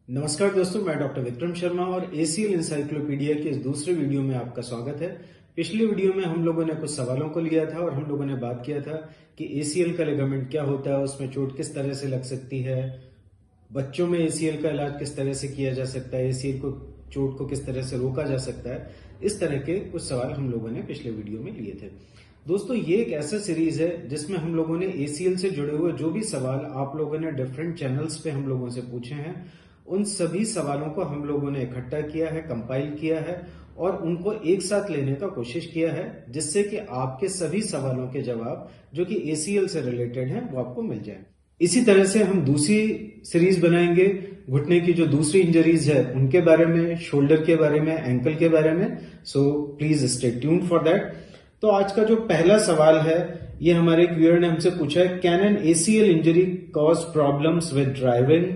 नमस्कार दोस्तों, मैं डॉक्टर विक्रम शर्मा और एसीएल इंसाइक्लोपीडिया के इस दूसरे वीडियो में आपका स्वागत है। पिछले वीडियो में हम लोगों ने कुछ सवालों को लिया था और हम लोगों ने बात किया था कि एसीएल का लिगामेंट क्या होता है, उसमें चोट किस तरह से लग सकती है, बच्चों में एसीएल का इलाज किस तरह से किया जा सकता है, एसीएल को चोट को किस तरह से रोका जा सकता है। इस तरह के कुछ सवाल हम लोगों ने पिछले वीडियो में लिए थे। दोस्तों, ये एक ऐसा सीरीज है जिसमें हम लोगों ने एसीएल से जुड़े हुए जो भी सवाल आप लोगों ने डिफरेंट चैनल्स पे हम लोगों से पूछे हैं, उन सभी सवालों को हम लोगों ने इकट्ठा किया है, कंपाइल किया है और उनको एक साथ लेने का कोशिश किया है, जिससे कि आपके सभी सवालों के जवाब जो कि एसीएल से रिलेटेड हैं वो आपको मिल जाए। इसी तरह से हम दूसरी सीरीज बनाएंगे घुटने की जो दूसरी इंजरीज है उनके बारे में, शोल्डर के बारे में, एंकल के बारे में। So please stay tuned for that. तो आज का जो पहला सवाल है, ये हमारे व्यूअर ने हमसे पूछा है, can an ACL injury cause problems with driving?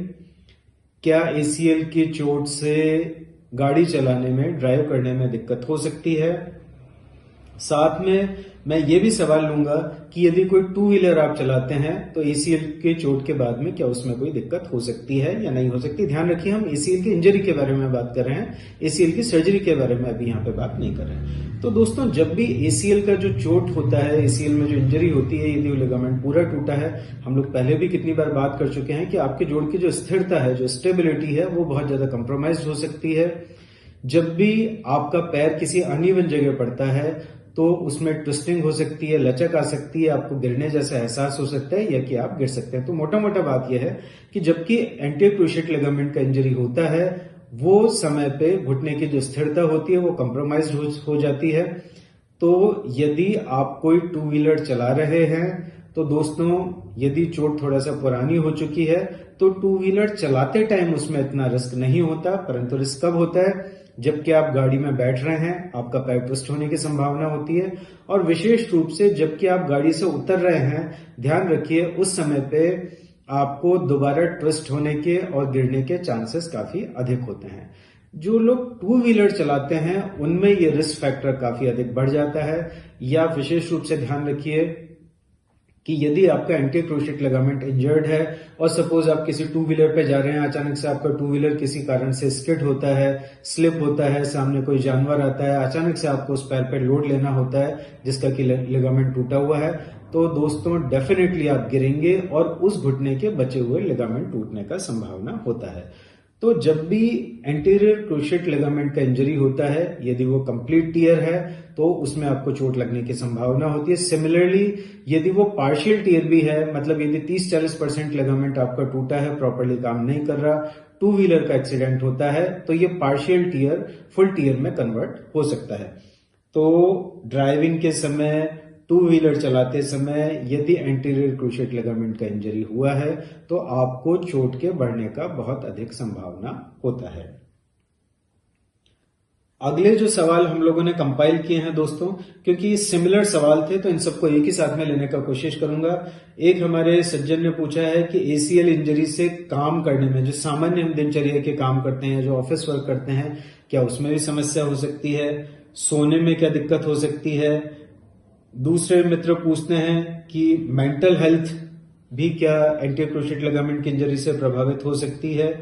क्या एसीएल की चोट से गाड़ी चलाने में, ड्राइव करने में दिक्कत हो सकती है? साथ में मैं ये भी सवाल लूंगा कि यदि कोई टू व्हीलर आप चलाते हैं तो एसीएल के चोट के बाद में क्या उसमें कोई दिक्कत हो सकती है या नहीं हो सकती। ध्यान रखिए, हम एसीएल की इंजरी के बारे में बात कर रहे हैं, एसीएल की सर्जरी के बारे में अभी यहाँ पे बात नहीं कर रहे हैं। तो दोस्तों, जब भी एसीएल का जो चोट होता है, एसीएल में जो इंजरी होती है, यदि वो लिगामेंट पूरा टूटा है, हम लोग पहले भी कितनी बार बात कर चुके हैं कि आपके जोड़ की जो स्थिरता है, जो स्टेबिलिटी है, वो बहुत ज्यादा कंप्रोमाइज हो सकती है। जब भी आपका पैर किसी अनइवन जगह पड़ता है तो उसमें ट्विस्टिंग हो सकती है, लचक आ सकती है, आपको गिरने जैसा एहसास हो सकता है या कि आप गिर सकते हैं। तो मोटा मोटा बात यह है कि जबकि एंटीरियर क्रूशिएट लिगामेंट का इंजरी होता है, वो समय पे घुटने की जो स्थिरता होती है वो कंप्रोमाइज हो जाती है। तो यदि आप कोई टू व्हीलर चला रहे हैं तो दोस्तों, यदि चोट थोड़ा सा पुरानी हो चुकी है तो टू व्हीलर चलाते टाइम उसमें इतना रिस्क नहीं होता, परंतु रिस्क कब होता है? जबकि आप गाड़ी में बैठ रहे हैं, आपका पैर ट्विस्ट होने की संभावना होती है। और विशेष रूप से जबकि आप गाड़ी से उतर रहे हैं, ध्यान रखिए उस समय पे आपको दोबारा ट्विस्ट होने के और गिरने के चांसेस काफी अधिक होते हैं। जो लोग टू व्हीलर चलाते हैं उनमें ये रिस्क फैक्टर काफी अधिक बढ़ जाता है। या विशेष रूप से ध्यान रखिए कि यदि आपका एंटीरियर क्रूशिएट लिगामेंट इंजर्ड है और सपोज आप किसी टू व्हीलर पे जा रहे हैं, अचानक से आपका टू व्हीलर किसी कारण से स्किड होता है, स्लिप होता है, सामने कोई जानवर आता है, अचानक से आपको उस पैर पे लोड लेना होता है जिसका कि लिगामेंट टूटा हुआ है, तो दोस्तों डेफिनेटली आप गिरेंगे और उस घुटने के बचे हुए लिगामेंट टूटने का संभावना होता है। तो जब भी एंटीरियर क्रूशिएट लिगामेंट का इंजरी होता है, यदि वो कंप्लीट टियर है तो उसमें आपको चोट लगने की संभावना होती है। सिमिलरली यदि वो पार्शियल टियर भी है, मतलब यदि 30-40% लिगामेंट आपका टूटा है, प्रॉपर्ली काम नहीं कर रहा, टू व्हीलर का एक्सीडेंट होता है, तो ये पार्शियल टियर फुल टियर में कन्वर्ट हो सकता है। तो ड्राइविंग के समय, टू व्हीलर चलाते समय यदि एंटीरियर क्रूशिएट लिगामेंट का इंजरी हुआ है तो आपको चोट के बढ़ने का बहुत अधिक संभावना होता है। अगले जो सवाल हम लोगों ने कंपाइल किए हैं दोस्तों, क्योंकि सिमिलर सवाल थे तो इन सबको एक ही साथ में लेने का कोशिश करूंगा। एक हमारे सज्जन ने पूछा है कि एसीएल इंजरी से काम करने में, जो सामान्य हम दिनचर्या के काम करते हैं, जो ऑफिस वर्क करते हैं, क्या उसमें भी समस्या हो सकती है? सोने में क्या दिक्कत हो सकती है? दूसरे मित्र पूछते हैं कि मेंटल हेल्थ भी क्या एंटीरियर क्रूशिएट लिगामेंट की इंजरी से प्रभावित हो सकती है?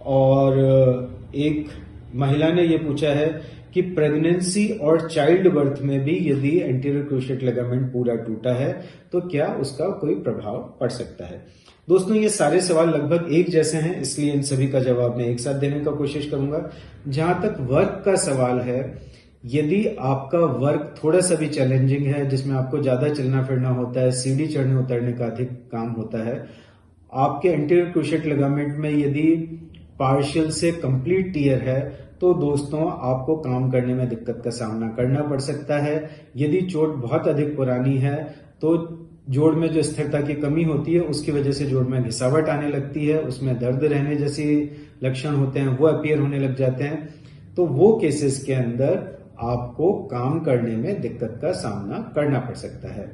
और एक महिला ने यह पूछा है कि प्रेगनेंसी और चाइल्ड बर्थ में भी यदि एंटीरियर क्रूशिएट लिगामेंट पूरा टूटा है तो क्या उसका कोई प्रभाव पड़ सकता है? दोस्तों, ये सारे सवाल लगभग एक जैसे हैं, इसलिए इन सभी का जवाब मैं एक साथ देने का कोशिश करूंगा। जहां तक वर्क का सवाल है, यदि आपका वर्क थोड़ा सा भी चैलेंजिंग है, जिसमें आपको ज्यादा चलना फिरना होता है, सीढ़ी चढ़ने उतरने का अधिक काम होता है, आपके एंटीरियर क्रूशिएट लिगामेंट में यदि पार्शियल से कंप्लीट टियर है, तो दोस्तों आपको काम करने में दिक्कत का सामना करना पड़ सकता है। यदि चोट बहुत अधिक पुरानी है तो जोड़ में जो स्थिरता की कमी होती है उसकी वजह से जोड़ में घिसावट आने लगती है, उसमें दर्द रहने जैसे लक्षण होते हैं, वो अपीयर होने लग जाते हैं। तो वो केसेस के अंदर आपको काम करने में दिक्कत का सामना करना पड़ सकता है।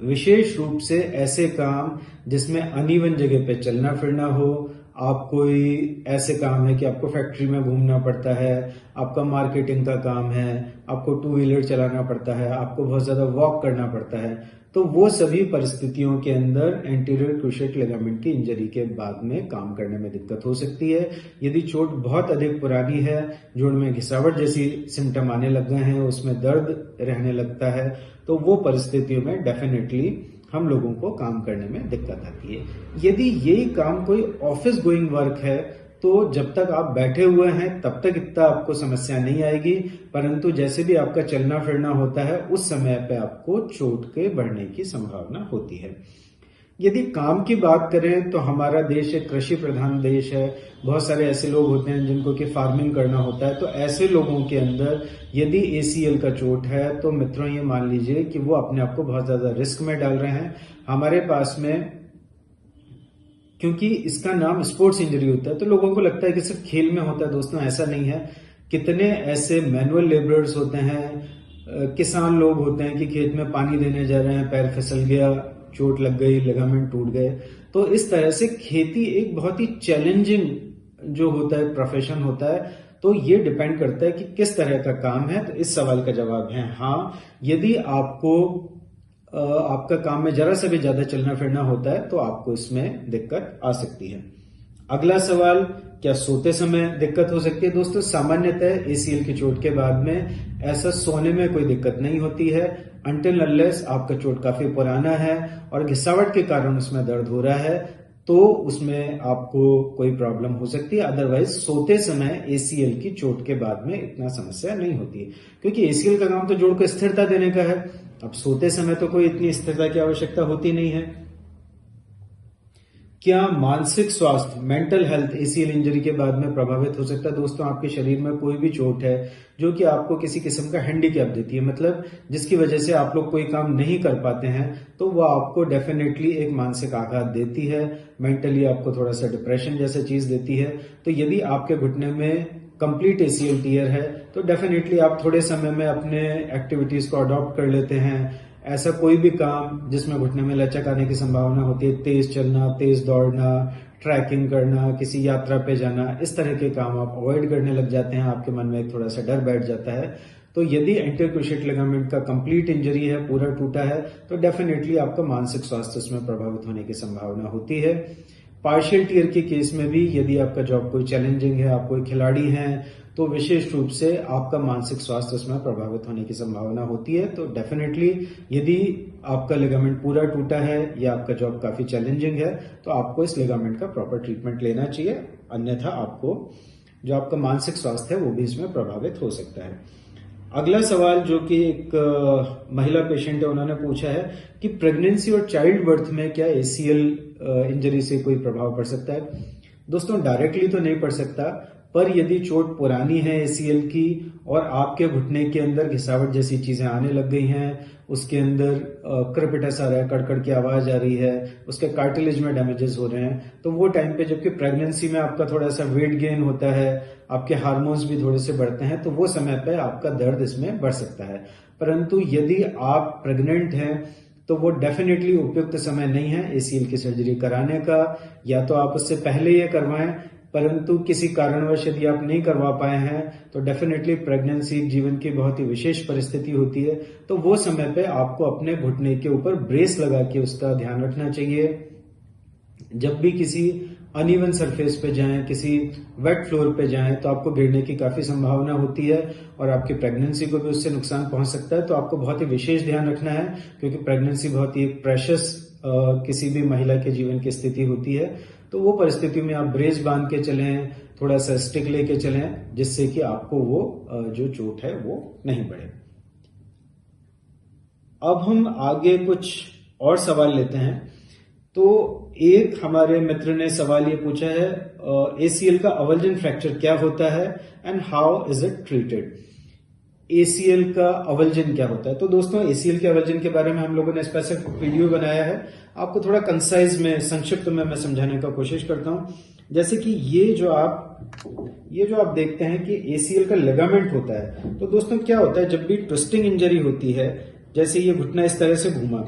विशेष रूप से ऐसे काम जिसमें अनइवन जगह पे चलना फिरना हो, आप कोई ऐसे काम है कि आपको फैक्ट्री में घूमना पड़ता है, आपका मार्केटिंग का काम है, आपको टू व्हीलर चलाना पड़ता है, आपको बहुत ज्यादा वॉक करना पड़ता है, तो वो सभी परिस्थितियों के अंदर एंटीरियर क्रूशिएट लिगामेंट की इंजरी के बाद में काम करने में दिक्कत हो सकती है। यदि चोट बहुत अधिक पुरानी है, जोड़ में घिसावट जैसी सिम्टम आने लग गए हैं, उसमें दर्द रहने लगता है, तो वो परिस्थितियों में डेफिनेटली हम लोगों को काम करने में दिक्कत आती है। यदि यही काम कोई ऑफिस गोइंग वर्क है तो जब तक आप बैठे हुए हैं तब तक इतना आपको समस्या नहीं आएगी, परंतु जैसे भी आपका चलना फिरना होता है उस समय पे आपको चोट के बढ़ने की संभावना होती है। यदि काम की बात करें तो हमारा देश एक कृषि प्रधान देश है। बहुत सारे ऐसे लोग होते हैं जिनको कि फार्मिंग करना होता है, तो ऐसे लोगों के अंदर यदि ACL का चोट है तो मित्रों ये मान लीजिए कि वो अपने आप को बहुत ज्यादा रिस्क में डाल रहे हैं। हमारे पास में, क्योंकि इसका नाम स्पोर्ट्स इंजरी होता है, तो लोगों को लगता है कि सिर्फ खेल में होता है। दोस्तों ऐसा नहीं है। कितने ऐसे मैनुअल लेबरर्स होते हैं, किसान लोग होते हैं कि खेत में पानी देने जा रहे हैं, पैर फिसल गया, चोट लग गई, लिगामेंट टूट गए। तो इस तरह से खेती एक बहुत ही चैलेंजिंग जो होता है प्रोफेशन होता है। तो ये डिपेंड करता है कि किस तरह का काम है। तो इस सवाल का जवाब है हाँ, यदि आपका काम में जरा सा भी ज्यादा चलना फिरना होता है तो आपको इसमें दिक्कत आ सकती है। अगला सवाल, क्या सोते समय दिक्कत हो सकती है? दोस्तों सामान्यतः ACL की चोट के बाद में ऐसा सोने में कोई दिक्कत नहीं होती है, अनटिल अनलेस आपका चोट काफी पुराना है और घिसावट के कारण उसमें दर्द हो रहा है, तो उसमें आपको कोई प्रॉब्लम हो सकती है। अदरवाइज सोते समय ACL की चोट के बाद में इतना समस्या नहीं होती है, क्योंकि ACL का काम तो जोड़ को स्थिरता देने का है। अब सोते समय तो कोई इतनी स्थिरता की आवश्यकता होती नहीं है। क्या मानसिक स्वास्थ्य, मेंटल हेल्थ ACL इंजरी के बाद में प्रभावित हो सकता है? दोस्तों आपके शरीर में कोई भी चोट है जो कि आपको किसी किस्म का हैंडीकैप देती है, मतलब जिसकी वजह से आप लोग कोई काम नहीं कर पाते हैं, तो वो आपको डेफिनेटली एक मानसिक आघात देती है, मेंटली आपको थोड़ा सा डिप्रेशन जैसा चीज देती है। तो यदि आपके घुटने में कंप्लीट ACL टीयर है तो डेफिनेटली आप थोड़े समय में अपने एक्टिविटीज को अडॉप्ट कर लेते हैं। ऐसा कोई भी काम जिसमें घुटने में लचक आने की संभावना होती है, तेज चलना, तेज दौड़ना, ट्रैकिंग करना, किसी यात्रा पे जाना, इस तरह के काम आप अवॉइड करने लग जाते हैं। आपके मन में एक थोड़ा सा डर बैठ जाता है। तो यदि एंटीरियर क्रूशिएट लिगामेंट का कंप्लीट इंजरी है, पूरा टूटा है, तो डेफिनेटली आपका मानसिक स्वास्थ्य उसमें प्रभावित होने की संभावना होती है। पार्शियल टीयर के केस में भी यदि आपका जॉब कोई चैलेंजिंग है, आप कोई खिलाड़ी हैं, तो विशेष रूप से आपका मानसिक स्वास्थ्य उसमें प्रभावित होने की संभावना होती है। तो डेफिनेटली यदि आपका लिगामेंट पूरा टूटा है या आपका जॉब काफी चैलेंजिंग है तो आपको इस लिगामेंट का प्रॉपर ट्रीटमेंट लेना चाहिए, अन्यथा आपको जो आपका मानसिक स्वास्थ्य है वो भी इसमें प्रभावित हो सकता है। अगला सवाल जो कि एक महिला पेशेंट है, उन्होंने पूछा है कि प्रेगनेंसी और चाइल्ड बर्थ में क्या ACL इंजरी से कोई प्रभाव पड़ सकता है? दोस्तों डायरेक्टली तो नहीं पड़ सकता, पर यदि चोट पुरानी है ACL की और आपके घुटने के अंदर घिसावट जैसी चीजें आने लग गई हैं, उसके अंदर क्रपिटस आ रहा है, कड़कड़ की आवाज आ रही है, उसके कार्टिलेज में डैमेजेस हो रहे हैं, तो वो टाइम पे जबकि प्रेगनेंसी में आपका थोड़ा सा वेट गेन होता है, आपके हार्मोन्स भी थोड़े से बढ़ते हैं, तो वो समय पे आपका दर्द इसमें बढ़ सकता है। परंतु यदि आप प्रेग्नेंट हैं तो वो डेफिनेटली उपयुक्त समय नहीं है ACL की सर्जरी कराने का। या तो आप उससे पहले ये करवाएं, परंतु किसी कारणवश यदि आप नहीं करवा पाए हैं तो डेफिनेटली प्रेगनेंसी जीवन की बहुत ही विशेष परिस्थिति होती है, तो वो समय पे आपको अपने घुटने के ऊपर ब्रेस लगा के उसका ध्यान रखना चाहिए। जब भी किसी अनइवन सरफेस पे जाएं, किसी वेट फ्लोर पे जाएं, तो आपको गिरने की काफी संभावना होती है और आपकी प्रेगनेंसी को भी उससे नुकसान पहुंच सकता है। तो आपको बहुत ही विशेष ध्यान रखना है, क्योंकि प्रेगनेंसी बहुत ही प्रेशियस किसी भी महिला के जीवन की स्थिति होती है। तो वो परिस्थिति में आप ब्रेस बांध के चलें, थोड़ा सा स्टिक लेके चलें, जिससे कि आपको वो जो चोट है वो नहीं बढ़े। अब हम आगे कुछ और सवाल लेते हैं। तो एक हमारे मित्र ने सवाल ये पूछा है, ACL का अवल्जन फ्रैक्चर क्या होता है and how is it treated? ACL का अवल्जन क्या होता है? तो दोस्तों ACL के अवल्जन के बारे में हम लोगों ने स्पेसिफिक वीडियो बनाया है। आपको थोड़ा कंसाइज में, संक्षिप्त में मैं समझाने का कोशिश करता हूं। जैसे कि ये जो आप देखते हैं कि ACL का लिगामेंट होता है, तो दोस्तों क्या होता है, जब भी ट्विस्टिंग इंजरी होती है, जैसे ये घुटना इस तरह से घूमा,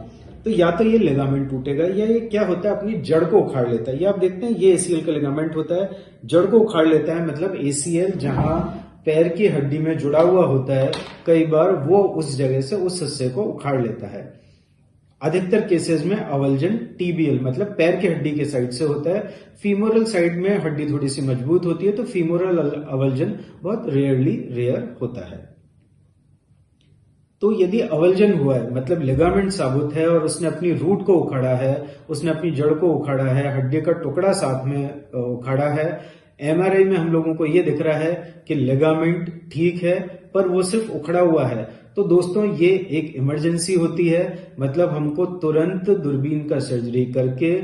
तो या तो ये लिगामेंट टूटेगा या ये क्या होता है, अपनी जड़ को उखाड़ लेता है। ये आप देखते हैं, ये ACL का लिगामेंट होता है, जड़ को उखाड़ लेता है। मतलब ACL जहां पैर की हड्डी में जुड़ा हुआ होता है, कई बार वो उस जगह से उस हिस्से को उखाड़ लेता है। अधिकतर केसेस में अवल्जन टीबीएल मतलब पैर की हड्डी के साइड से होता है। फीमोरल साइड में हड्डी थोड़ी सी मजबूत होती है, तो फीमोरल अवल्जन बहुत रेयर होता है। तो यदि अवल्जन हुआ है मतलब लिगामेंट साबुत है और उसने अपनी रूट को उखाड़ा है, उसने अपनी जड़ को उखाड़ा है, हड्डी का टुकड़ा साथ में उखाड़ा है, एमआरआई में हम लोगों को यह दिख रहा है कि लिगामेंट ठीक है पर वो सिर्फ उखड़ा हुआ है, तो दोस्तों ये एक इमरजेंसी होती है। मतलब हमको तुरंत दूरबीन का सर्जरी करके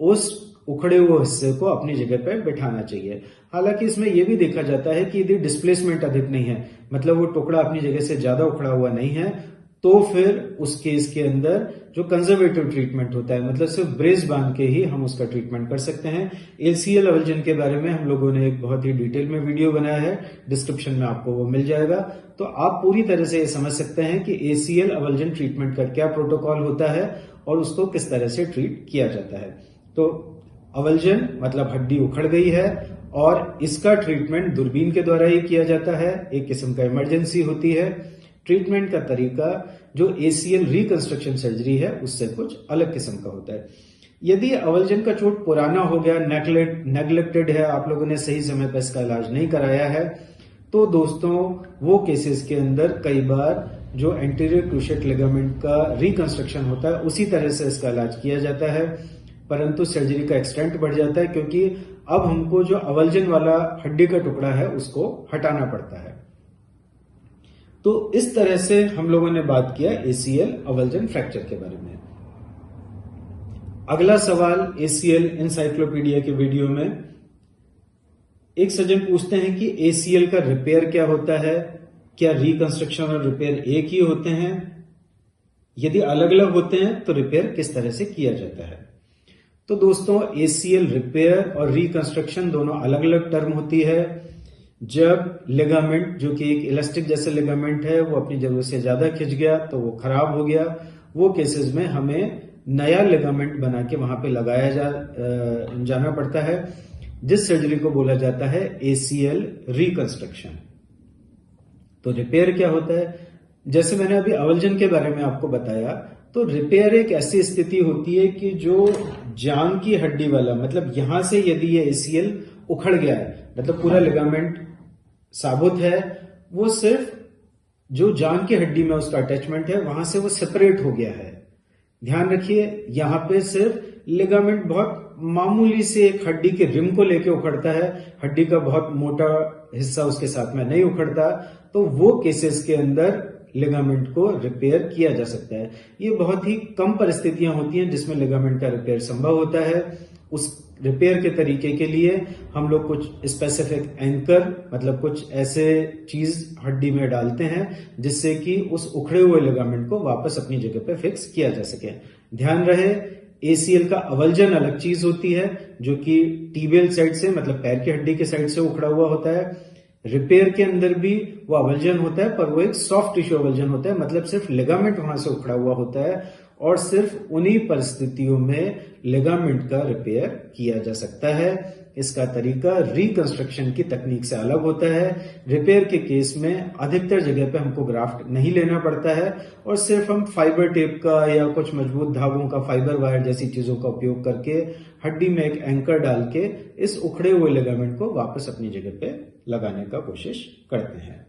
उस उखड़े हुए हिस्से को अपनी जगह पर बैठाना चाहिए। हालांकि इसमें यह भी देखा जाता है कि यदि डिस्प्लेसमेंट अधिक नहीं है, मतलब वो टुकड़ा अपनी जगह से ज्यादा उखड़ा हुआ नहीं है, तो फिर उस केस के अंदर जो कंजर्वेटिव ट्रीटमेंट होता है, मतलब सिर्फ ब्रेस बांध के ही हम उसका ट्रीटमेंट कर सकते हैं। एसीएल अवल्जन के बारे में हम लोगों ने एक बहुत ही डिटेल में वीडियो बनाया है, डिस्क्रिप्शन में आपको वो मिल जाएगा, तो आप पूरी तरह से ये समझ सकते हैं कि एसीएल अवल्जन ट्रीटमेंट का क्या प्रोटोकॉल होता है और उसको किस तरह से ट्रीट किया जाता है। तो अवल्जन मतलब हड्डी उखड़ गई है और इसका ट्रीटमेंट दूरबीन के द्वारा ही किया जाता है, एक किस्म का इमरजेंसी होती है। ट्रीटमेंट का तरीका जो एसीएल रिकंस्ट्रक्शन सर्जरी है उससे कुछ अलग किस्म का होता है। यदि अवल्जन का चोट पुराना हो गया, नेग्लेक्टेड है, आप लोगों ने सही समय पर इसका इलाज नहीं कराया है, तो दोस्तों वो केसेस के अंदर कई बार जो एंटीरियर क्रूशिएट लिगामेंट का रिकंस्ट्रक्शन होता है उसी तरह से इसका इलाज किया जाता है, परंतु सर्जरी का एक्सटेंट बढ़ जाता है क्योंकि अब हमको जो अवल्जन वाला हड्डी का टुकड़ा है उसको हटाना पड़ता है। तो इस तरह से हम लोगों ने बात किया एसीएल अवल्जन फ्रैक्चर के बारे में। अगला सवाल एसीएल एनसाइक्लोपीडिया के वीडियो में एक सज्जन पूछते हैं कि एसीएल का रिपेयर क्या होता है, क्या रिकंस्ट्रक्शन और रिपेयर एक ही होते हैं, यदि अलग अलग होते हैं तो रिपेयर किस तरह से किया जाता है। तो दोस्तों एसीएल रिपेयर और रिकंस्ट्रक्शन दोनों अलग अलग टर्म होती है। जब लिगामेंट जो कि एक इलास्टिक जैसे लिगामेंट है वो अपनी जरूरत से ज्यादा खिंच गया तो वो खराब हो गया, वो केसेस में हमें नया लिगामेंट बना के वहां पे लगाया जाना पड़ता है, जिस सर्जरी को बोला जाता है एसीएल रिकंस्ट्रक्शन। तो रिपेयर क्या होता है, जैसे मैंने अभी अवल्जन के बारे में आपको बताया, तो रिपेयर एक ऐसी स्थिति होती है कि जो जांग की हड्डी वाला मतलब यहां से यदि ये एसीएल उखड़ गया है, मतलब पूरा लिगामेंट साबुत है, वो सिर्फ जो जांग की हड्डी में उसका अटैचमेंट है वहां से वो सेपरेट हो गया है। ध्यान रखिए यहां पे सिर्फ लिगामेंट बहुत मामूली से एक हड्डी के रिम को लेके उखड़ता है, हड्डी का बहुत मोटा हिस्सा उसके साथ में नहीं उखड़ता, तो वो केसेस के अंदर लिगामेंट को रिपेयर किया जा सकता है। ये बहुत ही कम परिस्थितियां होती हैं जिसमें लिगामेंट का रिपेयर संभव होता है। उस रिपेयर के तरीके के लिए हम लोग कुछ स्पेसिफिक एंकर मतलब कुछ ऐसे चीज हड्डी में डालते हैं जिससे कि उस उखड़े हुए लिगामेंट को वापस अपनी जगह पे फिक्स किया जा सके। ध्यान रहे एसीएल का अवल्जन अलग चीज होती है जो कि टीबियल साइड से मतलब पैर की हड्डी के साइड से उखड़ा हुआ होता है। रिपेयर के अंदर भी वो अवल्जन होता है पर वो एक सॉफ्ट टिश्यू अवल्जन होता है, मतलब सिर्फ लिगामेंट वहां से उखड़ा हुआ होता है और सिर्फ उन्हीं परिस्थितियों में लिगामेंट का रिपेयर किया जा सकता है। इसका तरीका रिकंस्ट्रक्शन की तकनीक से अलग होता है। रिपेयर के केस में अधिकतर जगह पे हमको ग्राफ्ट नहीं लेना पड़ता है और सिर्फ हम फाइबर टेप का या कुछ मजबूत धागों का फाइबर वायर जैसी चीजों का उपयोग करके हड्डी में एक एंकर डाल के इस उखड़े हुए लिगामेंट को वापस अपनी जगह पे लगाने का कोशिश करते हैं।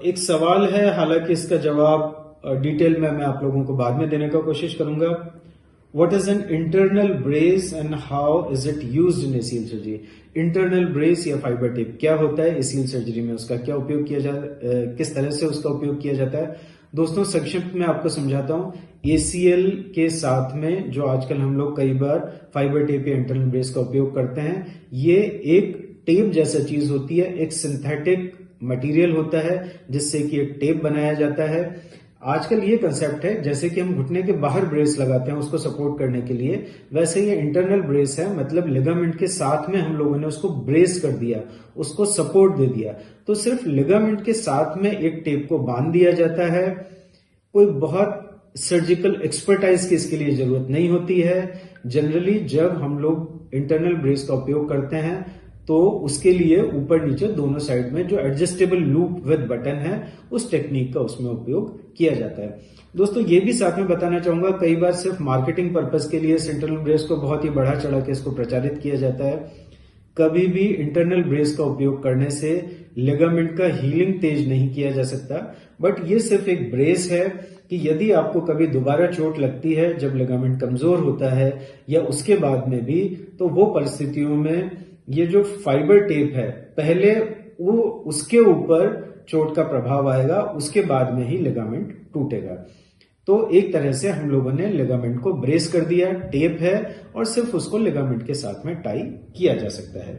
एक सवाल है, हालांकि इसका जवाब डिटेल में मैं आप लोगों को बाद में देने का कोशिश करूंगा। What is an internal brace and how is it used in ACL surgery. Internal brace या फाइबर टेप क्या होता है, एसीएल सर्जरी में उसका क्या उपयोग किया किस तरह से उसका उपयोग किया जाता है। दोस्तों संक्षिप्त में आपको समझाता हूं। एसीएल के साथ में जो आजकल हम लोग कई बार फाइबर टेप या इंटरनल ब्रेस का उपयोग करते हैं, ये एक टेप जैसा चीज होती है, एक सिंथेटिक मटेरियल होता है जिससे कि एक टेप बनाया जाता है। आजकल ये कंसेप्ट है जैसे कि हम घुटने के बाहर ब्रेस लगाते हैं उसको सपोर्ट करने के लिए, वैसे ये इंटरनल ब्रेस है, मतलब लिगामेंट के साथ में हम लोगों ने उसको ब्रेस कर दिया, उसको सपोर्ट दे दिया। तो सिर्फ लिगामेंट के साथ में एक टेप को बांध दिया जाता है। कोई बहुत सर्जिकल एक्सपर्टाइज की इसके लिए जरूरत नहीं होती है। जनरली जब हम लोग इंटरनल ब्रेस का उपयोग करते हैं तो उसके लिए ऊपर नीचे दोनों साइड में जो एडजस्टेबल लूप विद बटन है उस टेक्निक का उसमें उपयोग किया जाता है। दोस्तों ये भी साथ में बताना चाहूंगा, कई बार सिर्फ मार्केटिंग पर्पस के लिए सेंट्रल ब्रेस को बहुत ही बढ़ा चढ़ा के इसको प्रचारित किया जाता है। कभी भी इंटरनल ब्रेस का उपयोग करने से लिगामेंट का हीलिंग तेज नहीं किया जा सकता, बट ये सिर्फ एक ब्रेस है कि यदि आपको कभी दोबारा चोट लगती है जब लिगामेंट कमजोर होता है या उसके बाद में भी, तो वो परिस्थितियों में ये जो फाइबर टेप है पहले वो उसके ऊपर चोट का प्रभाव आएगा, उसके बाद में ही लिगामेंट टूटेगा। तो एक तरह से हम लोगों ने लिगामेंट को ब्रेस कर दिया, टेप है और सिर्फ उसको लिगामेंट के साथ में टाई किया जा सकता है।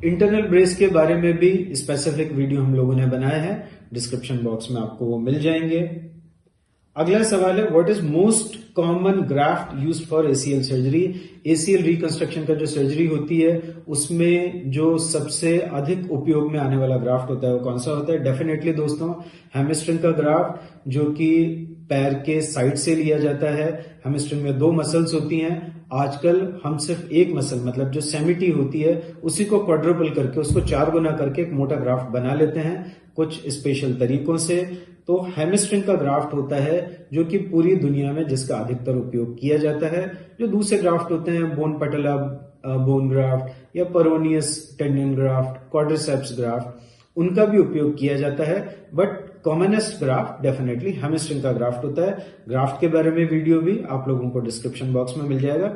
इंटरनल ब्रेस के बारे में भी स्पेसिफिक वीडियो हम लोगों ने बनाया है, डिस्क्रिप्शन बॉक्स में आपको वो मिल जाएंगे। अगला सवाल है, what is most common graft used for ACL surgery? ACL reconstruction का जो सर्जरी होती है उसमें जो सबसे अधिक उपयोग में आने वाला ग्राफ्ट होता है वो कौन सा होता है? डेफिनेटली दोस्तों हैमस्ट्रिंग का ग्राफ्ट, जो कि पैर के साइड से लिया जाता है। हैमस्ट्रिंग में 2 मसल्स होती हैं। आजकल हम सिर्फ एक मसल मतलब जो सेमिटी होती है उसी को क्वाड्रुपल करके उसको 4 गुना करके एक मोटा ग्राफ्ट बना लेते हैं कुछ स्पेशल तरीकों से। तो हैमस्ट्रिंग का ग्राफ्ट होता है जो कि पूरी दुनिया में जिसका अधिकतर उपयोग किया जाता है। जो दूसरे ग्राफ्ट होते हैं बोन पटला बोन ग्राफ्ट या peroneus tendon graft, quadriceps graft, उनका भी उपयोग किया जाता है, but commonest graft definitely hamstring का ग्राफ्ट होता है। ग्राफ्ट के बारे में वीडियो भी आप लोगों को डिस्क्रिप्शन बॉक्स में मिल जाएगा।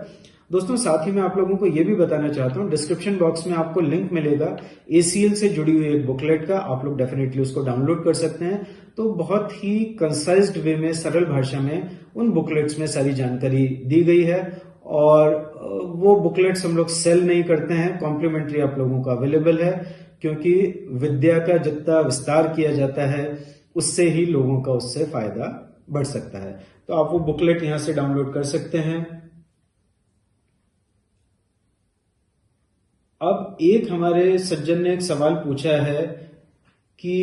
दोस्तों साथ ही मैं आप लोगों को यह भी बताना चाहता हूं, डिस्क्रिप्शन बॉक्स में आपको लिंक मिलेगा एसीएल से जुड़ी हुई एक बुकलेट का, आप लोग डेफिनेटली उसको डाउनलोड कर सकते हैं। तो बहुत ही कंसाइज्ड वे में, सरल भाषा में उन बुकलेट्स में सारी जानकारी दी गई है और वो बुकलेट्स हम लोग सेल नहीं करते हैं, कॉम्प्लीमेंट्री आप लोगों को अवेलेबल है, क्योंकि विद्या का जितना विस्तार किया जाता है उससे ही लोगों का उससे फायदा बढ़ सकता है। तो आप वो बुकलेट यहां से डाउनलोड कर सकते हैं। अब एक हमारे सज्जन ने एक सवाल पूछा है कि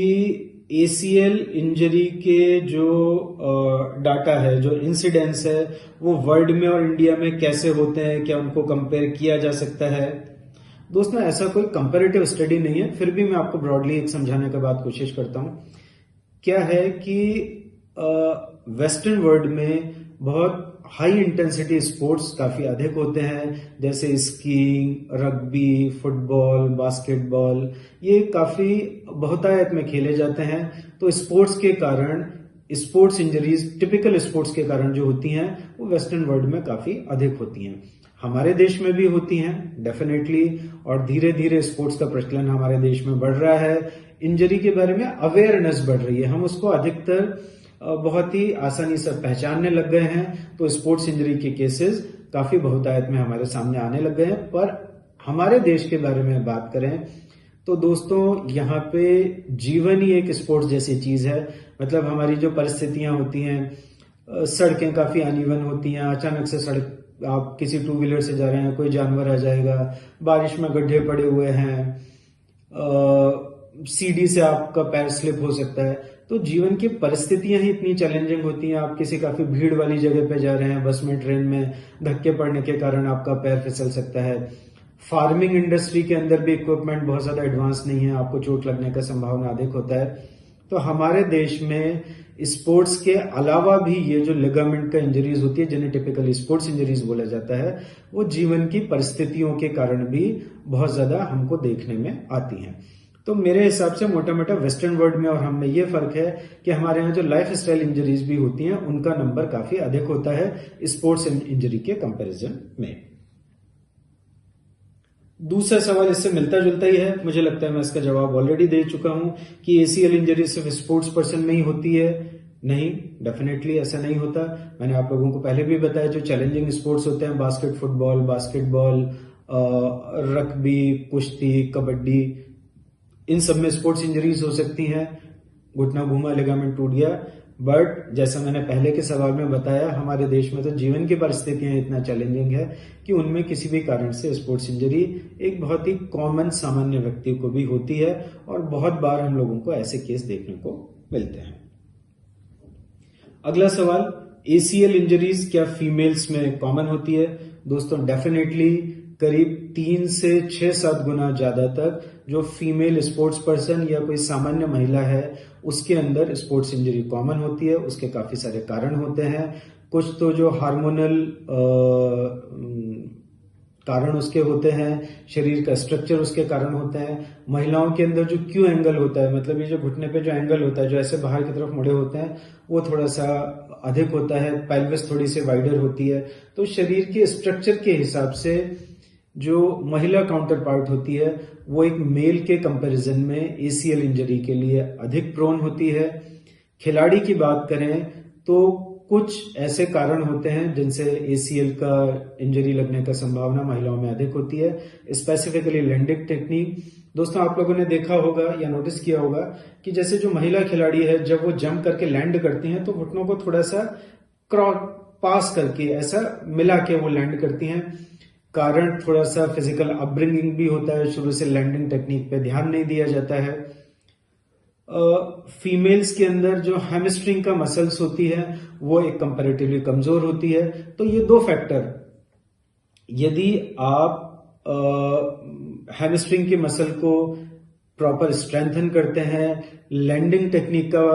एसीएल इंजरी के जो डाटा है, जो इंसिडेंस है, वो वर्ल्ड में और इंडिया में कैसे होते हैं, क्या उनको कंपेयर किया जा सकता है? दोस्तों ऐसा कोई कंपैरेटिव स्टडी नहीं है, फिर भी मैं आपको ब्रॉडली एक समझाने के बाद कोशिश करता हूं। क्या है कि वेस्टर्न वर्ल्ड में बहुत हाई इंटेंसिटी स्पोर्ट्स काफी अधिक होते हैं, जैसे स्कीइंग, रग्बी, फुटबॉल, बास्केटबॉल, ये काफी बहुतायत में खेले जाते हैं। तो स्पोर्ट्स के कारण स्पोर्ट्स इंजरीज, टिपिकल स्पोर्ट्स के कारण जो होती हैं वो वेस्टर्न वर्ल्ड में काफी अधिक होती हैं। हमारे देश में भी होती हैं डेफिनेटली, और धीरे धीरे स्पोर्ट्स का प्रचलन हमारे देश में बढ़ रहा है। इंजरी के बारे में अवेयरनेस बढ़ रही है, हम उसको अधिकतर बहुत ही आसानी से पहचानने लग गए हैं। तो स्पोर्ट्स इंजरी के केसेस काफी बहुतायत में हमारे सामने आने लग गए हैं। पर हमारे देश के बारे में बात करें तो दोस्तों यहाँ पे जीवन ही एक स्पोर्ट्स जैसी चीज है। मतलब हमारी जो परिस्थितियां होती हैं, सड़कें काफी अनइवन होती हैं, अचानक से सड़क, आप किसी 2 व्हीलर से जा रहे हैं, कोई जानवर आ जाएगा, बारिश में गड्ढे पड़े हुए हैं, सीढ़ी से आपका पैर स्लिप हो सकता है। तो जीवन की परिस्थितियां ही इतनी चैलेंजिंग होती हैं। आप किसी काफी भीड़ वाली जगह पे जा रहे हैं, बस में, ट्रेन में, धक्के पड़ने के कारण आपका पैर फिसल सकता है। फार्मिंग इंडस्ट्री के अंदर भी इक्विपमेंट बहुत ज्यादा एडवांस नहीं है, आपको चोट लगने का संभावना अधिक होता है। तो हमारे देश में स्पोर्ट्स के अलावा भी ये जो लिगामेंट का इंजरीज होती है, जिन्हें टिपिकली स्पोर्ट्स इंजरीज बोला जाता है, वो जीवन की परिस्थितियों के कारण भी बहुत ज्यादा हमको देखने में आती हैं। तो मेरे हिसाब से मोटा मोटा वेस्टर्न वर्ल्ड में और हम में ये फर्क है कि हमारे यहाँ जो लाइफ स्टाइल इंजरीज भी होती हैं उनका नंबर काफी अधिक होता है स्पोर्ट्स इंजरी के कंपैरिजन में। दूसरा सवाल इससे मिलता जुलता ही है, मुझे लगता है मैं इसका जवाब ऑलरेडी दे चुका हूं कि एसीएल इंजरी सिर्फ स्पोर्ट्स पर्सन में ही होती है। नहीं, डेफिनेटली ऐसा नहीं होता। मैंने आप लोगों को पहले भी बताया, जो चैलेंजिंग स्पोर्ट्स होते हैं, बास्केटबॉल, रग्बी, कुश्ती, कबड्डी, इन सब में स्पोर्ट्स इंजरीज हो सकती हैं। घुटना घूमा, लिगामेंट टूट गया, बट जैसा मैंने पहले के सवाल में बताया, हमारे देश में तो जीवन की परिस्थितियां इतना चैलेंजिंग है कि उनमें किसी भी कारण से स्पोर्ट्स इंजरी एक बहुत ही कॉमन सामान्य व्यक्ति को भी होती है और बहुत बार हम लोगों को ऐसे केस देखने को मिलते हैं। अगला सवाल, एसीएल इंजरीज क्या फीमेल्स में कॉमन होती है? दोस्तों डेफिनेटली करीब 3 से 6-7 गुना ज्यादा तक जो फीमेल स्पोर्ट्स पर्सन या कोई सामान्य महिला है उसके अंदर स्पोर्ट्स इंजरी कॉमन होती है। उसके काफी सारे कारण होते हैं। कुछ तो जो हार्मोनल कारण उसके होते हैं, शरीर का स्ट्रक्चर उसके कारण होते हैं। महिलाओं के अंदर जो क्यू एंगल होता है, मतलब ये जो घुटने पे जो एंगल होता है, जो ऐसे बाहर की तरफ मुड़े होते हैं, वो थोड़ा सा अधिक होता है। पेल्विस थोड़ी सी वाइडर होती है। तो शरीर के स्ट्रक्चर के हिसाब से जो महिला काउंटर पार्ट होती है वो एक मेल के कंपैरिजन में एसीएल इंजरी के लिए अधिक प्रोन होती है। खिलाड़ी की बात करें तो कुछ ऐसे कारण होते हैं जिनसे एसीएल का इंजरी लगने का संभावना महिलाओं में अधिक होती है। Specifically landing technique. दोस्तों, आप लोगों ने देखा होगा या नोटिस किया होगा कि जैसे जो महिला खिलाड़ी है जब वो जंप करके लैंड करती हैं तो घुटनों को थोड़ा सा क्रॉस पास करके ऐसा मिला के वो लैंड करती हैं। कारण थोड़ा सा फिजिकल अपब्रिंगिंग भी होता है। शुरू से लैंडिंग टेक्निक पे ध्यान नहीं दिया जाता है। फीमेल्स के अंदर जो हैमस्ट्रिंग का मसल्स होती है वो एक कंपैरेटिवली कमजोर होती है। तो ये दो फैक्टर, यदि आप हैमस्ट्रिंग के मसल को प्रॉपर स्ट्रेंथन करते हैं, लैंडिंग टेक्निक का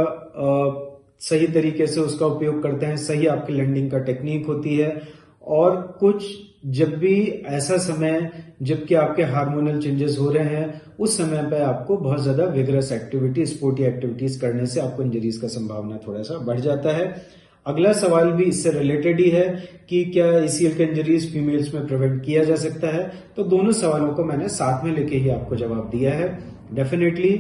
सही तरीके से उसका उपयोग करते हैं, सही आपकी लैंडिंग का टेक्निक होती है। और कुछ जब भी ऐसा समय जबकि आपके हार्मोनल चेंजेस हो रहे हैं उस समय पे आपको बहुत ज्यादा विगरस एक्टिविटी, स्पोर्टी एक्टिविटीज करने से आपको इंजरीज का संभावना थोड़ा सा बढ़ जाता है। अगला सवाल भी इससे रिलेटेड ही है कि क्या एसीएल का इंजरीज फीमेल्स में प्रिवेंट किया जा सकता है। तो दोनों सवालों को मैंने साथ में लेके ही आपको जवाब दिया है। डेफिनेटली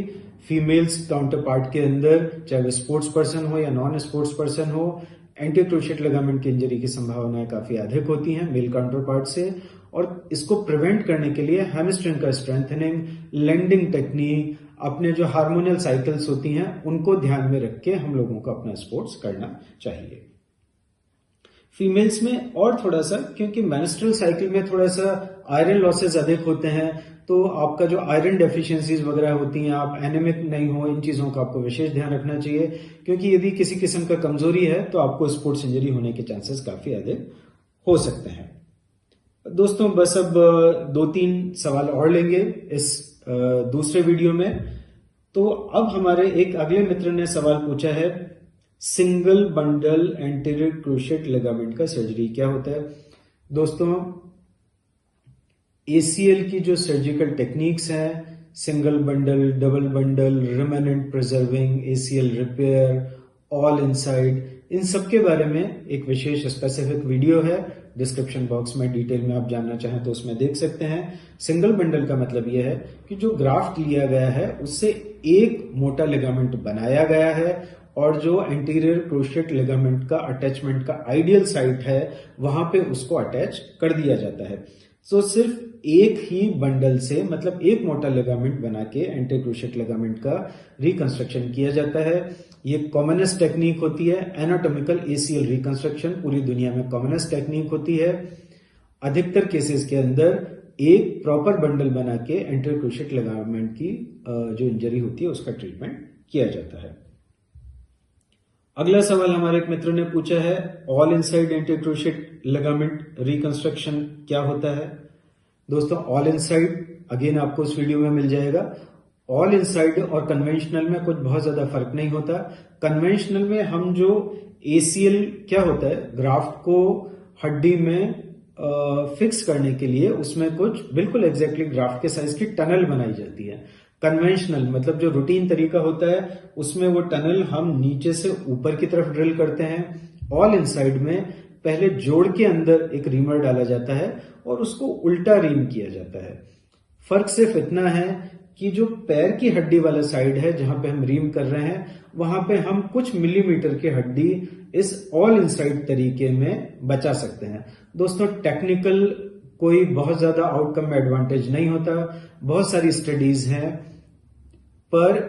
फीमेल्स काउंटर पार्ट के अंदर, चाहे वो स्पोर्ट्स पर्सन हो या नॉन स्पोर्ट्स पर्सन हो, एंटी क्रूशिएट लिगामेंट की इंजरी की संभावनाएं काफी अधिक होती हैं मेल काउंटर पार्ट से। और इसको प्रिवेंट करने के लिए हैमस्ट्रिंग का स्ट्रेंथनिंग, लैंडिंग टेक्निक, अपने जो हार्मोनल साइकिल्स होती हैं उनको ध्यान में रख के हम लोगों को अपना स्पोर्ट्स करना चाहिए। फीमेल्स में और थोड़ा सा, क्योंकि मेंस्ट्रुअल साइकिल में थोड़ा सा आयरन लॉसेज अधिक होते हैं, तो आपका जो आयरन डेफिशिएंसीज वगैरह होती हैं, आप एनीमिक नहीं हो, इन चीजों का आपको विशेष ध्यान रखना चाहिए। क्योंकि यदि किसी किस्म का कमजोरी है तो आपको स्पोर्ट्स इंजरी होने के चांसेस काफी अधिक हो सकते हैं। दोस्तों, बस अब 2-3 सवाल और लेंगे इस दूसरे वीडियो में। तो अब हमारे एक अगले मित्र ने सवाल पूछा है, single bundle anterior cruciate ligament का सर्जरी क्या होता है। दोस्तों, एसीएल की जो सर्जिकल टेक्निक्स हैं, single bundle, double bundle, remnant preserving, ACL repair, all inside, इन सब के बारे में एक विशेष स्पेसिफिक वीडियो है। डिस्क्रिप्शन बॉक्स में डिटेल में आप जानना चाहें तो उसमें देख सकते हैं। सिंगल बंडल का मतलब यह है कि जो ग्राफ्ट लिया गया है उससे एक मोटा लिगामेंट बनाया गया है और जो एंटीरियर क्रूशिएट लिगामेंट का अटैचमेंट का आइडियल साइट है वहां पे उसको अटैच कर दिया जाता है। तो सिर्फ एक ही बंडल से, मतलब एक मोटा लिगामेंट बना के एंटीरियर क्रूशिएट लिगामेंट का रिकंस्ट्रक्शन किया जाता है। ये कॉमनेस्ट टेक्निक होती है। एनाटॉमिकल एसीएल रिकंस्ट्रक्शन पूरी दुनिया में कॉमनेस्ट टेक्निक होती है। अधिकतर केसेस के अंदर एक प्रॉपर बंडल बना के एंटीरियर क्रूशिएट लिगामेंट की जो इंजरी होती है उसका ट्रीटमेंट किया जाता है। अगला सवाल हमारे एक मित्र ने पूछा है, all inside anterior cruciate ligament reconstruction क्या होता है। दोस्तों, ऑल इनसाइड अगेन आपको इस वीडियो में मिल जाएगा। ऑल इनसाइड और कन्वेंशनल में कुछ बहुत ज्यादा फर्क नहीं होता। कन्वेंशनल में हम जो एसीएल क्या होता है, ग्राफ्ट को हड्डी में फिक्स करने के लिए उसमें कुछ बिल्कुल एग्जैक्टली ग्राफ्ट के साइज की टनल बनाई जाती है। कन्वेंशनल मतलब जो रूटीन तरीका होता है उसमें वो टनल हम नीचे से ऊपर की तरफ ड्रिल करते हैं। ऑल इनसाइड में पहले जोड़ के अंदर एक रीमर डाला जाता है और उसको उल्टा रीम किया जाता है। फर्क सिर्फ इतना है कि जो पैर की हड्डी वाला साइड है जहां पे हम रीम कर रहे हैं वहां पे हम कुछ मिलीमीटर की हड्डी इस ऑल इनसाइड तरीके में बचा सकते हैं। दोस्तों, टेक्निकल कोई बहुत ज्यादा आउटकम में एडवांटेज नहीं होता। बहुत सारी स्टडीज हैं, पर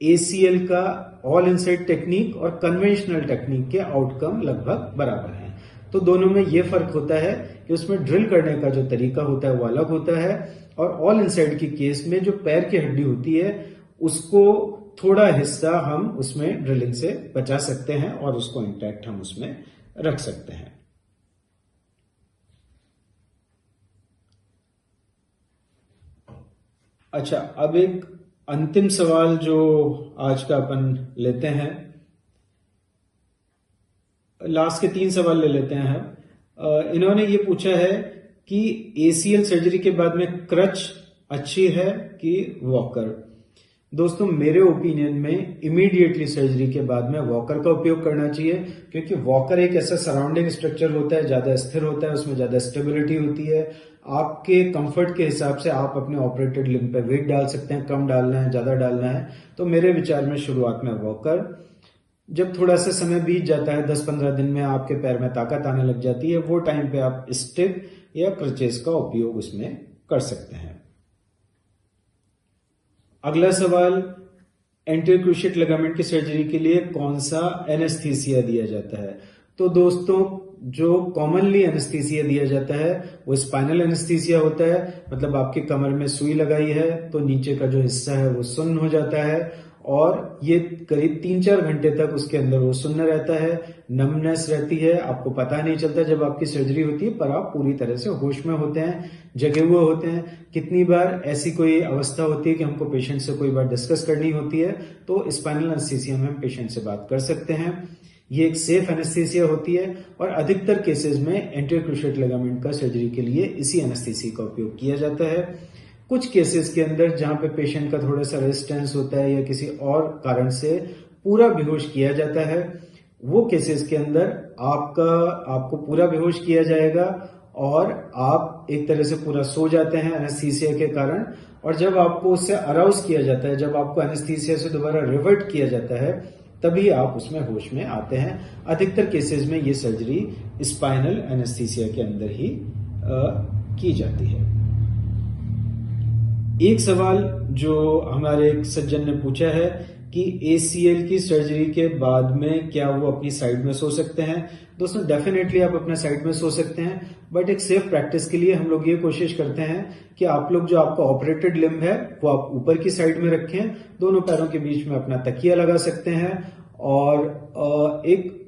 एसीएल का ऑल इनसाइड टेक्निक और कन्वेंशनल टेक्निक के आउटकम लगभग बराबर हैं। तो दोनों में यह फर्क होता है कि उसमें ड्रिल करने का जो तरीका होता है वो अलग होता है और ऑल इनसाइड की केस में जो पैर की हड्डी होती है उसको थोड़ा हिस्सा हम उसमें ड्रिलिंग से बचा सकते हैं और उसको इंटैक्ट हम उसमें रख सकते हैं। अच्छा, अब एक अंतिम सवाल जो आज का अपन लेते हैं, लास्ट के 3 सवाल ले लेते हैं हम। इन्होंने ये पूछा है कि एसीएल सर्जरी के बाद में क्रच अच्छी है कि वॉकर। दोस्तों, मेरे ओपिनियन में इमीडिएटली सर्जरी के बाद में वॉकर का उपयोग करना चाहिए, क्योंकि वॉकर एक ऐसा सराउंडिंग स्ट्रक्चर होता है, ज्यादा स्थिर होता है, उसमें ज्यादा स्टेबिलिटी होती है। आपके कंफर्ट के हिसाब से आप अपने ऑपरेटेड लिम्ब पे वेट डाल सकते हैं, कम डालना है, ज्यादा डालना है। तो मेरे विचार में शुरुआत में वॉकर। जब थोड़ा सा समय बीत जाता है, 10-15 दिन में आपके पैर में ताकत आने लग जाती है, वो टाइम पे आप स्टिक या क्रचेस का उपयोग उसमें कर सकते हैं। अगला सवाल, एंटीरियर क्रूशिएट लिगामेंट की सर्जरी के लिए कौन सा एनेस्थीसिया दिया जाता है? तो दोस्तों, जो कॉमनली एनेस्थीसिया दिया जाता है वो स्पाइनल एनेस्थीसिया होता है। मतलब आपकी कमर में सुई लगाई है तो नीचे का जो हिस्सा है वो सुन्न हो जाता है, और ये करीब 3-4 घंटे तक उसके अंदर वो सुन्न रहता है, नमनेस रहती है, आपको पता नहीं चलता जब आपकी सर्जरी होती है, पर आप पूरी तरह से होश में होते हैं, जगे हुए होते हैं। कितनी बार ऐसी कोई अवस्था होती है कि हमको पेशेंट से कोई बात डिस्कस करनी होती है, तो स्पाइनल एनेस्थीसिया में हम पेशेंट से बात कर सकते हैं। ये एक सेफ एनेस्थीसिया होती है, और अधिकतर केसेस में एंटीरियर क्रूशिएट लिगामेंट का सर्जरी के लिए इसी एनेस्थीसिया का उपयोग किया जाता है। कुछ केसेस के अंदर जहां पे पेशेंट का थोड़ा सा रेजिस्टेंस होता है या किसी और कारण से पूरा बेहोश किया जाता है, वो केसेस के अंदर आपको पूरा बेहोश किया जाएगा और आप एक तरह से पूरा सो जाते हैं एनेस्थीसिया के कारण। और जब आपको उससे अराउज किया जाता है, जब आपको एनेस्थीसिया से दोबारा रिवर्ट किया जाता है, तभी आप उसमें होश में आते हैं। अधिकतर केसेस में ये सर्जरी स्पाइनल एनेस्थीसिया के अंदर ही की जाती है। एक सवाल जो हमारे एक सज्जन ने पूछा है कि एसीएल की सर्जरी के बाद में क्या वो अपनी साइड में सो सकते हैं? दोस्तों, डेफिनेटली आप अपने साइड में सो सकते हैं, बट एक सेफ प्रैक्टिस के लिए हम लोग ये कोशिश करते हैं कि आप लोग जो आपका ऑपरेटेड लिम्ब है वो आप ऊपर की साइड में रखें, दोनों पैरों के बीच में अपना तकिया लगा सकते हैं, और एक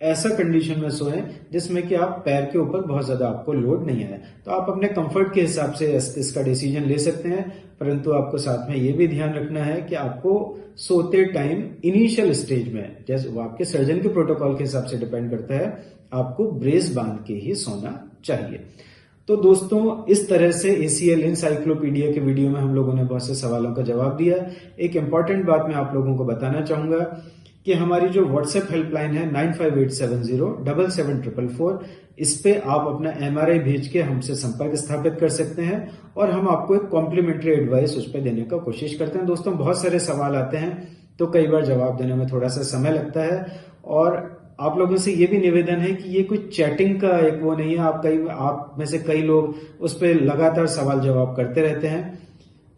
ऐसा कंडीशन में सोएं जिसमें कि आप पैर के ऊपर बहुत ज्यादा आपको लोड नहीं आए। तो आप अपने कंफर्ट के हिसाब से इसका डिसीजन ले सकते हैं, परंतु आपको साथ में ये भी ध्यान रखना है कि आपको सोते टाइम इनिशियल स्टेज में, जैसे वो आपके सर्जन के प्रोटोकॉल के हिसाब से डिपेंड करता है, आपको ब्रेस बांध के ही सोना चाहिए। तो दोस्तों, इस तरह से एसीएल इंसाइक्लोपीडिया के वीडियो में हम लोगों ने बहुत से सवालों का जवाब दिया। एक इंपॉर्टेंट बात मैं आप लोगों को बताना चाहूंगा कि हमारी जो व्हाट्सएप हेल्पलाइन है 9587077444, इस पे आप अपना एमआरआई भेज के हमसे संपर्क स्थापित कर सकते हैं, और हम आपको एक कॉम्प्लीमेंट्री एडवाइस उस पर देने का कोशिश करते हैं। दोस्तों, बहुत सारे सवाल आते हैं तो कई बार जवाब देने में थोड़ा सा समय लगता है, और आप लोगों से ये भी निवेदन है कि ये कोई चैटिंग का एक वो नहीं है। आप में से कई लोग उस पर लगातार सवाल जवाब करते रहते हैं,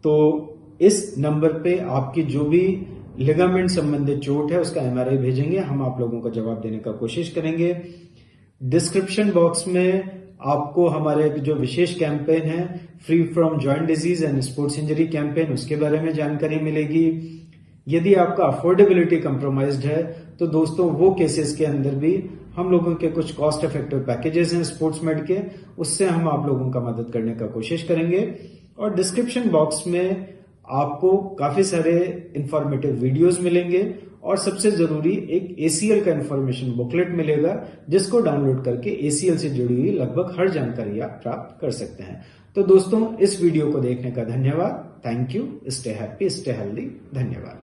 तो इस नंबर पे आपकी जो भी लिगामेंट संबंधित चोट है उसका एमआरआई भेजेंगे, हम आप लोगों का जवाब देने का कोशिश करेंगे। डिस्क्रिप्शन बॉक्स में आपको हमारे जो विशेष कैंपेन है, free from joint disease and sports injury campaign, उसके बारे में जानकारी मिलेगी। यदि आपका अफोर्डेबिलिटी कंप्रोमाइज्ड है तो दोस्तों, वो केसेस के अंदर भी हम लोगों के कुछ कॉस्ट इफेक्टिव पैकेजेस हैं स्पोर्ट्स मेड के, उससे हम आप लोगों का मदद करने का कोशिश करेंगे। और डिस्क्रिप्शन बॉक्स में आपको काफी सारे इंफॉर्मेटिव वीडियोस मिलेंगे, और सबसे जरूरी एक एसीएल का इंफॉर्मेशन बुकलेट मिलेगा, जिसको डाउनलोड करके एसीएल से जुड़ी हुई लगभग हर जानकारी आप प्राप्त कर सकते हैं। तो दोस्तों, इस वीडियो को देखने का धन्यवाद। Thank you. Stay happy, stay healthy. धन्यवाद।